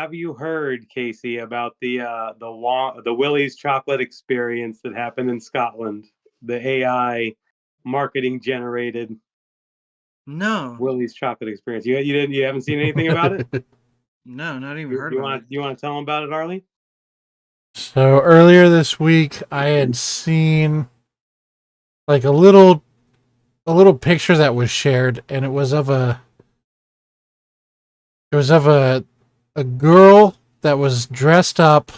have you heard, Casey, about the Willy's chocolate experience that happened in Scotland? The AI marketing generated No, Willy's chocolate experience. You haven't seen anything about it? no, not even You, heard you about want it. you want to tell them about it, Arlie? So earlier this week, I had seen like a little picture that was shared, and it was of a girl that was dressed up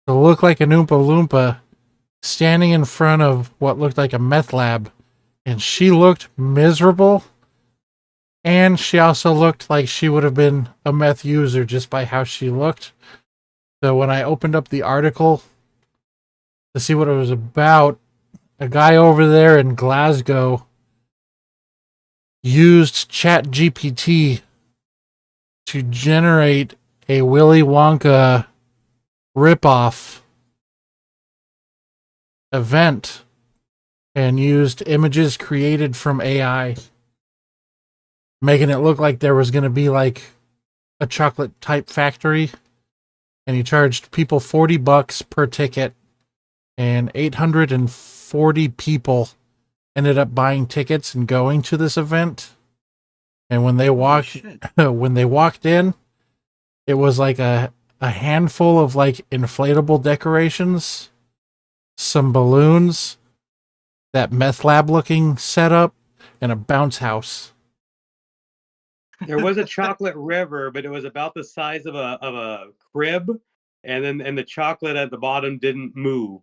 to look like an Oompa Loompa, standing in front of what looked like a meth lab, and she looked miserable, and she also looked like she would have been a meth user just by how she looked. So when I opened up the article to see what it was about, a guy over there in Glasgow used ChatGPT to generate a Willy Wonka ripoff event and used images created from AI, making it look like there was going to be like a chocolate type factory. And he charged people $40 per ticket, and 840 people ended up buying tickets and going to this event. And when they Holy walked shit. when they walked in, it was like a handful of like inflatable decorations, some balloons, that meth lab looking setup, and a bounce house. There was a chocolate river, but it was about the size of a crib, and the chocolate at the bottom didn't move.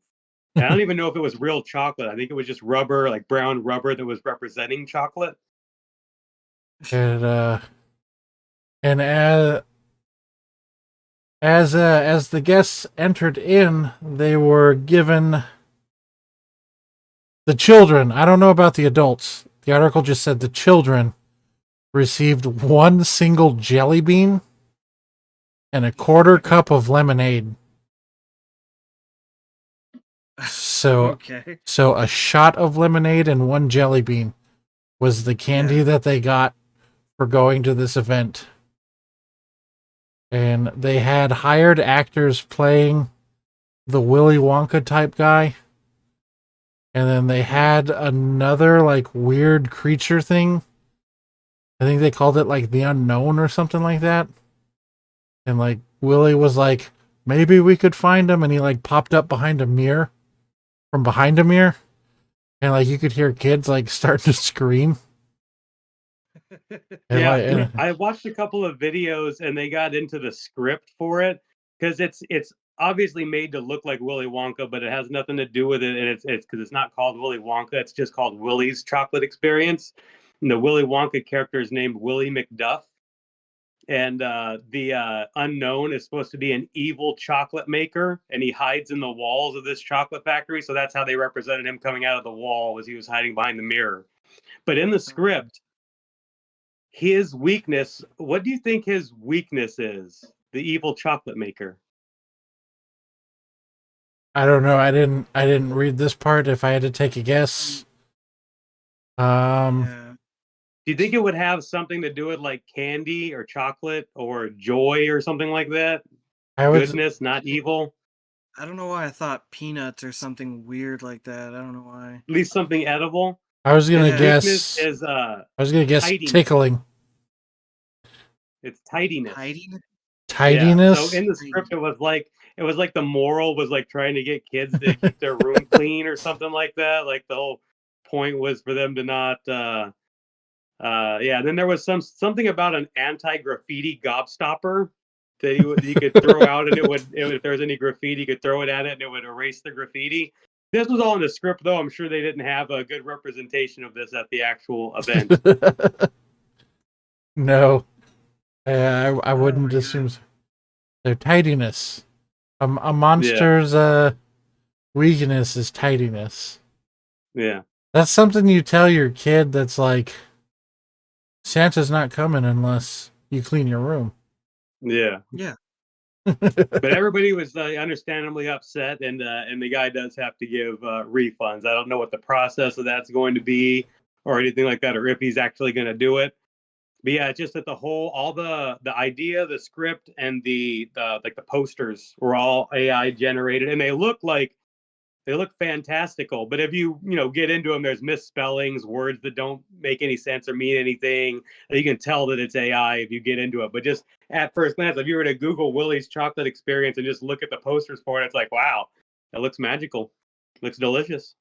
And I don't even know if it was real chocolate. I think it was just rubber, like brown rubber, that was representing chocolate. And as the guests entered in, they were given the children. I don't know about the adults. The article just said the children received one single jelly bean and a quarter cup of lemonade. So Okay. so a shot of lemonade and one jelly bean was the candy Yeah. that they got for going to this event. And they had hired actors playing the Willy Wonka type guy. And then they had another like weird creature thing. I think they called it like the unknown or something like that. And like Willy was like, maybe we could find him, and he like popped up behind a mirror from behind a mirror, and like you could hear kids like starting to scream. And Yeah, like and, I watched a couple of videos and they got into the script for it because it's obviously made to look like Willy Wonka, but it has nothing to do with it, and it's because it's not called Willy Wonka. It's just called Willy's Chocolate Experience. And the Willy Wonka character is named Willy McDuff, and the unknown is supposed to be an evil chocolate maker, and he hides in the walls of this chocolate factory. So that's how they represented him coming out of the wall, was he was hiding behind the mirror. But in the script, his weakness, what do you think his weakness is? The evil chocolate maker. I don't know. I didn't read this part. If I had to take a guess, um, Yeah. Do you think it would have something to do with like candy or chocolate or joy or something like that? I would Goodness, not evil. I don't know why I thought peanuts or something weird like that. I don't know why. At least something edible. I was gonna His Yeah. weakness guess is I was gonna guess tidiness. tickling, It's tidiness. Hiding? Yeah. So tidiness. in the script, Hiding. it was like the moral was like trying to get kids to keep their room clean or something like that. Like the whole point was for them to not yeah, and then there was something about an anti-graffiti gobstopper that you could throw out, and if there was any graffiti, you could throw it at it, and it would erase the graffiti. This was all in the script, though. I'm sure they didn't have a good representation of this at the actual event. No, I Oh wouldn't my assume god. so. Their tidiness. A Yeah, monster's weakness is tidiness. yeah, That's something you tell your kid. That's like Santa's not coming unless you clean your room. yeah. Yeah. But everybody was understandably upset, and the guy does have to give refunds. I don't know what the process of that's going to be or anything like that, or if he's actually going to do it. But yeah, just that all the idea, the script, and the like the posters were all AI generated, and they look fantastical. But if you get into them, there's misspellings, words that don't make any sense or mean anything. You can tell that it's AI if you get into it. But just at first glance, if you were to Google Willy's chocolate experience and just look at the posters for it, it's like, wow, it looks magical, it looks delicious.